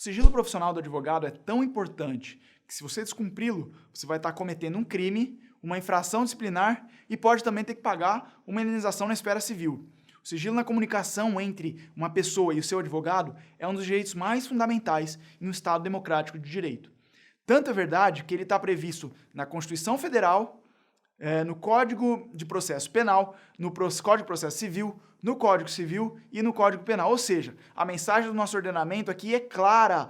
O sigilo profissional do advogado é tão importante que, se você descumpri-lo, você vai estar cometendo um crime, uma infração disciplinar e pode também ter que pagar uma indenização na esfera civil. O sigilo na comunicação entre uma pessoa e o seu advogado é um dos direitos mais fundamentais em um Estado democrático de direito. Tanto é verdade que ele está previsto na Constituição Federal, no Código de Processo Penal, no Código de Processo Civil, no Código Civil e no Código Penal. Ou seja, a mensagem do nosso ordenamento aqui é clara.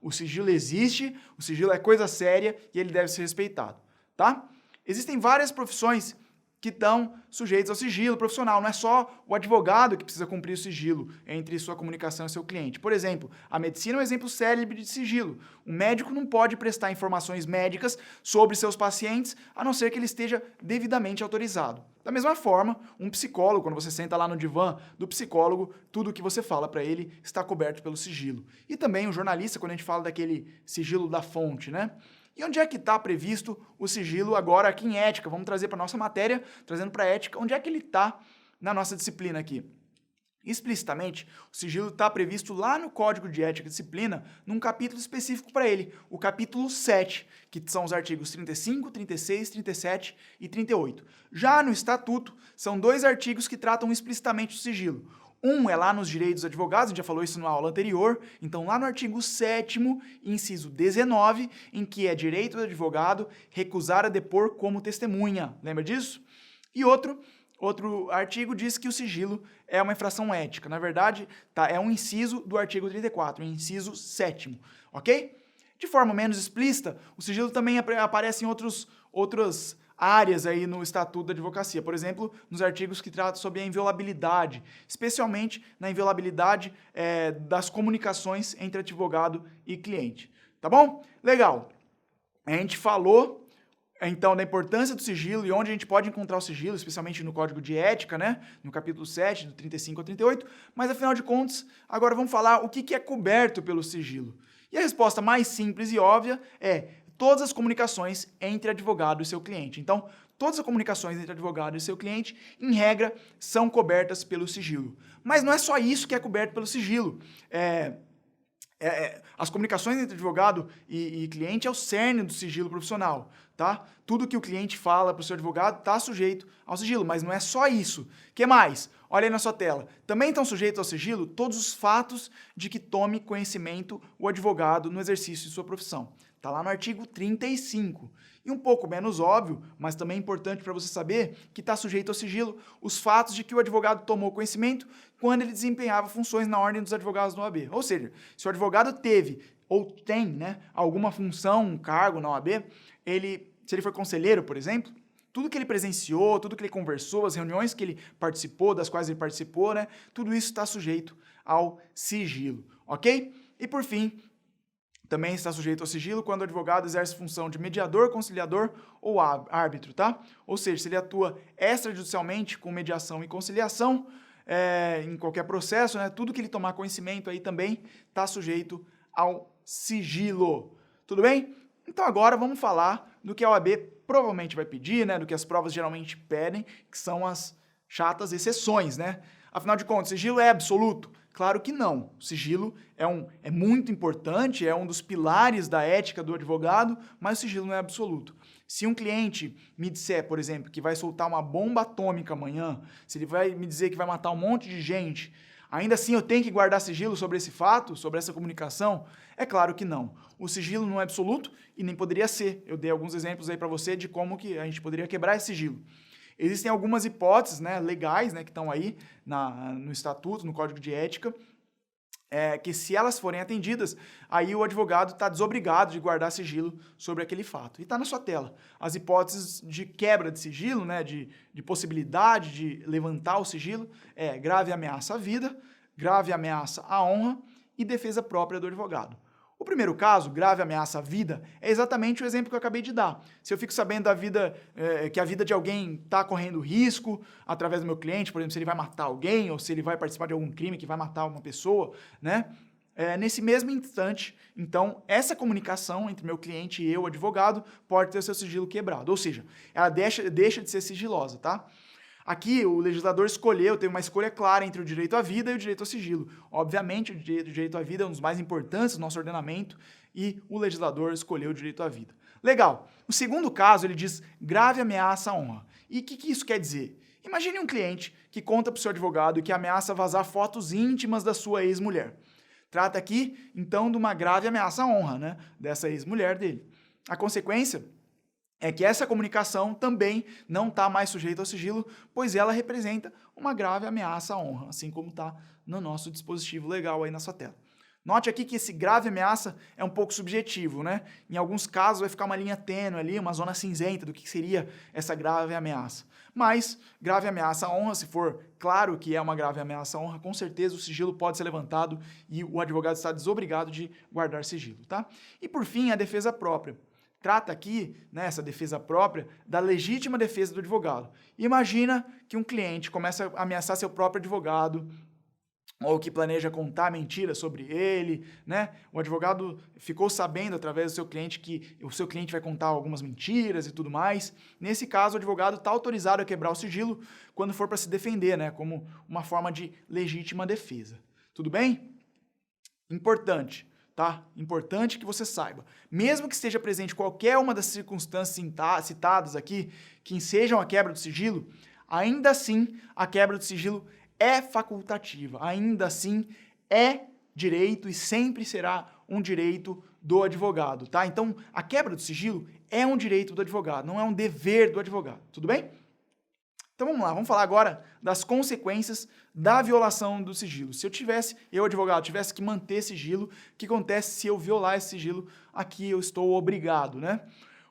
O sigilo existe, o sigilo é coisa séria e ele deve ser respeitado, tá? Existem várias profissões que estão sujeitos ao sigilo profissional. Não é só o advogado que precisa cumprir o sigilo entre sua comunicação e seu cliente. Por exemplo, a medicina é um exemplo célebre de sigilo. O médico não pode prestar informações médicas sobre seus pacientes, a não ser que ele esteja devidamente autorizado. Da mesma forma, um psicólogo, quando você senta lá no divã do psicólogo, tudo o que você fala para ele está coberto pelo sigilo. E também o jornalista, quando a gente fala daquele sigilo da fonte, né? E onde é que está previsto o sigilo agora aqui em ética? Vamos trazer para a nossa matéria, trazendo para a ética, onde é que ele está na nossa disciplina aqui? Explicitamente, o sigilo está previsto lá no Código de Ética e Disciplina, num capítulo específico para ele, o capítulo 7, que são os artigos 35, 36, 37 e 38. Já no Estatuto, são 2 artigos que tratam explicitamente do sigilo. Um é lá nos direitos dos advogados, a gente já falou isso na aula anterior, então lá no artigo 7º, inciso 19, em que é direito do advogado recusar a depor como testemunha. Lembra disso? E outro artigo diz que o sigilo é uma infração ética. Na verdade, é um inciso do artigo 34, inciso 7º, ok? De forma menos explícita, o sigilo também aparece em outras áreas aí no Estatuto da Advocacia, por exemplo, nos artigos que tratam sobre a inviolabilidade, especialmente na inviolabilidade das comunicações entre advogado e cliente. Tá bom? Legal. A gente falou, então, da importância do sigilo e onde a gente pode encontrar o sigilo, especialmente no Código de Ética, né? No capítulo 7, do 35 ao 38, mas, afinal de contas, agora vamos falar o que é coberto pelo sigilo. E a resposta mais simples e óbvia é todas as comunicações entre advogado e seu cliente. Então, todas as comunicações entre advogado e seu cliente, em regra, são cobertas pelo sigilo. Mas não é só isso que é coberto pelo sigilo. As comunicações entre advogado e cliente é o cerne do sigilo profissional, tá? Tudo que o cliente fala para o seu advogado está sujeito ao sigilo, mas não é só isso. O que mais? Olha aí na sua tela. Também estão sujeitos ao sigilo todos os fatos de que tome conhecimento o advogado no exercício de sua profissão. Está lá no artigo 35. E um pouco menos óbvio, mas também importante para você saber que está sujeito ao sigilo os fatos de que o advogado tomou conhecimento quando ele desempenhava funções na ordem dos advogados da OAB. Ou seja, se o advogado teve ou tem, né, alguma função, um cargo na OAB, se ele for conselheiro, por exemplo, tudo que ele presenciou, tudo que ele conversou, as reuniões que ele participou, das quais ele participou, né, tudo isso está sujeito ao sigilo, ok? E por fim, também está sujeito ao sigilo quando o advogado exerce função de mediador, conciliador ou árbitro, tá? Ou seja, se ele atua extrajudicialmente com mediação e conciliação, em qualquer processo, né, tudo que ele tomar conhecimento aí também está sujeito ao sigilo. Tudo bem? Então agora vamos falar do que a OAB provavelmente vai pedir, né, do que as provas geralmente pedem, que são as chatas exceções, né? Afinal de contas, sigilo é absoluto? Claro que não. O sigilo é muito importante, é um dos pilares da ética do advogado, mas o sigilo não é absoluto. Se um cliente me disser, por exemplo, que vai soltar uma bomba atômica amanhã, se ele vai me dizer que vai matar um monte de gente, ainda assim eu tenho que guardar sigilo sobre esse fato, sobre essa comunicação? É claro que não. O sigilo não é absoluto e nem poderia ser. Eu dei alguns exemplos aí para você de como que a gente poderia quebrar esse sigilo. Existem algumas hipóteses, né, legais, né, que estão aí no Estatuto, no Código de Ética, que se elas forem atendidas, aí o advogado está desobrigado de guardar sigilo sobre aquele fato. E está na sua tela. As hipóteses de quebra de sigilo, né, de possibilidade de levantar o sigilo, grave ameaça à vida, grave ameaça à honra e defesa própria do advogado. O primeiro caso, grave ameaça à vida, é exatamente o exemplo que eu acabei de dar. Se eu fico sabendo que a vida de alguém está correndo risco através do meu cliente, por exemplo, se ele vai matar alguém ou se ele vai participar de algum crime que vai matar uma pessoa, né? Nesse mesmo instante, então, essa comunicação entre meu cliente e eu, advogado, pode ter seu sigilo quebrado. Ou seja, ela deixa de ser sigilosa, tá? Aqui, o legislador escolheu, teve uma escolha clara entre o direito à vida e o direito ao sigilo. Obviamente, o direito à vida é um dos mais importantes do nosso ordenamento e o legislador escolheu o direito à vida. Legal. O segundo caso, ele diz grave ameaça à honra. E o que isso quer dizer? Imagine um cliente que conta para o seu advogado que ameaça vazar fotos íntimas da sua ex-mulher. Trata aqui, então, de uma grave ameaça à honra, né, dessa ex-mulher dele. A consequência é que essa comunicação também não está mais sujeita ao sigilo, pois ela representa uma grave ameaça à honra, assim como está no nosso dispositivo legal aí na sua tela. Note aqui que esse grave ameaça é um pouco subjetivo, né? Em alguns casos vai ficar uma linha tênue ali, uma zona cinzenta do que seria essa grave ameaça. Mas, grave ameaça à honra, se for claro que é uma grave ameaça à honra, com certeza o sigilo pode ser levantado e o advogado está desobrigado de guardar sigilo, tá? E por fim, a defesa própria. Trata aqui, nessa defesa própria, da legítima defesa do advogado. Imagina que um cliente começa a ameaçar seu próprio advogado, ou que planeja contar mentiras sobre ele, né? O advogado ficou sabendo através do seu cliente que o seu cliente vai contar algumas mentiras e tudo mais. Nesse caso, o advogado está autorizado a quebrar o sigilo quando for para se defender, né? Como uma forma de legítima defesa. Tudo bem? Importante. Tá? Importante que você saiba. Mesmo que esteja presente qualquer uma das circunstâncias citadas aqui, que ensejam a quebra do sigilo, ainda assim a quebra do sigilo é facultativa. Ainda assim é direito e sempre será um direito do advogado, tá? Então, a quebra do sigilo é um direito do advogado, não é um dever do advogado. Tudo bem? Então vamos lá, vamos falar agora das consequências da violação do sigilo. Se eu advogado, tivesse que manter sigilo, o que acontece se eu violar esse sigilo? Aqui eu estou obrigado, né?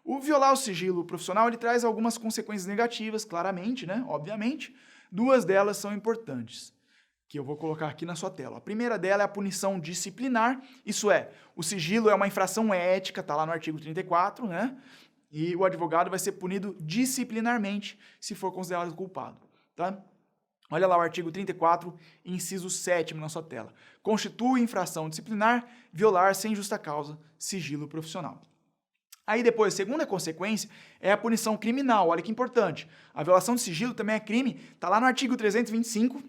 O violar o sigilo profissional, ele traz algumas consequências negativas, claramente, né? Obviamente. Duas delas são importantes, que eu vou colocar aqui na sua tela. A primeira dela é a punição disciplinar, isso é, o sigilo é uma infração ética, está lá no artigo 34, né? E o advogado vai ser punido disciplinarmente se for considerado culpado, tá? Olha lá o artigo 34, inciso 7º na sua tela. Constitui infração disciplinar violar sem justa causa sigilo profissional. Aí depois, a segunda consequência é a punição criminal. Olha que importante. A violação de sigilo também é crime, está lá no artigo 325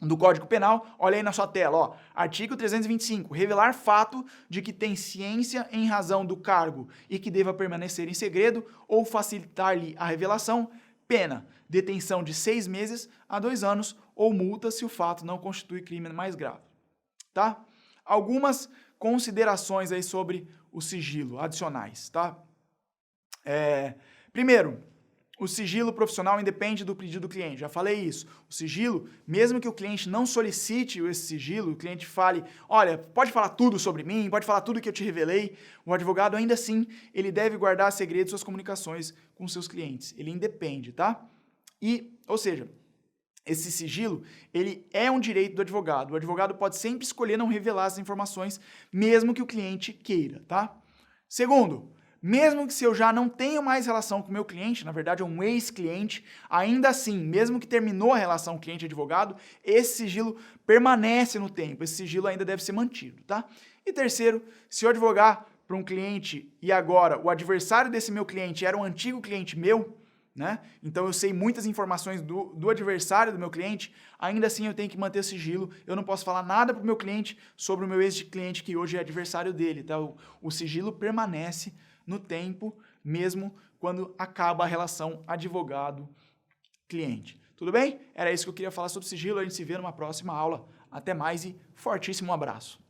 do Código Penal, olha aí na sua tela, ó. Artigo 325, revelar fato de que tem ciência em razão do cargo e que deva permanecer em segredo ou facilitar-lhe a revelação, pena, detenção de 6 meses a 2 anos ou multa se o fato não constitui crime mais grave, tá? Algumas considerações aí sobre o sigilo, adicionais, tá? Primeiro, o sigilo profissional independe do pedido do cliente, já falei isso. O sigilo, mesmo que o cliente não solicite esse sigilo, o cliente fale, olha, pode falar tudo sobre mim, pode falar tudo que eu te revelei, o advogado ainda assim, ele deve guardar segredo suas comunicações com seus clientes. Ele independe, tá? Ou seja, esse sigilo, ele é um direito do advogado. O advogado pode sempre escolher não revelar as informações, mesmo que o cliente queira, tá? Segundo, mesmo que se eu já não tenho mais relação com o meu cliente, na verdade é um ex-cliente, ainda assim, mesmo que terminou a relação cliente-advogado, esse sigilo permanece no tempo, esse sigilo ainda deve ser mantido, tá? E terceiro, se eu advogar para um cliente e agora o adversário desse meu cliente era um antigo cliente meu, né? Então eu sei muitas informações do adversário do meu cliente, ainda assim eu tenho que manter sigilo, eu não posso falar nada para o meu cliente sobre o meu ex-cliente que hoje é adversário dele, tá? O sigilo permanece no tempo, mesmo quando acaba a relação advogado-cliente. Tudo bem? Era isso que eu queria falar sobre sigilo, a gente se vê numa próxima aula. Até mais e fortíssimo abraço.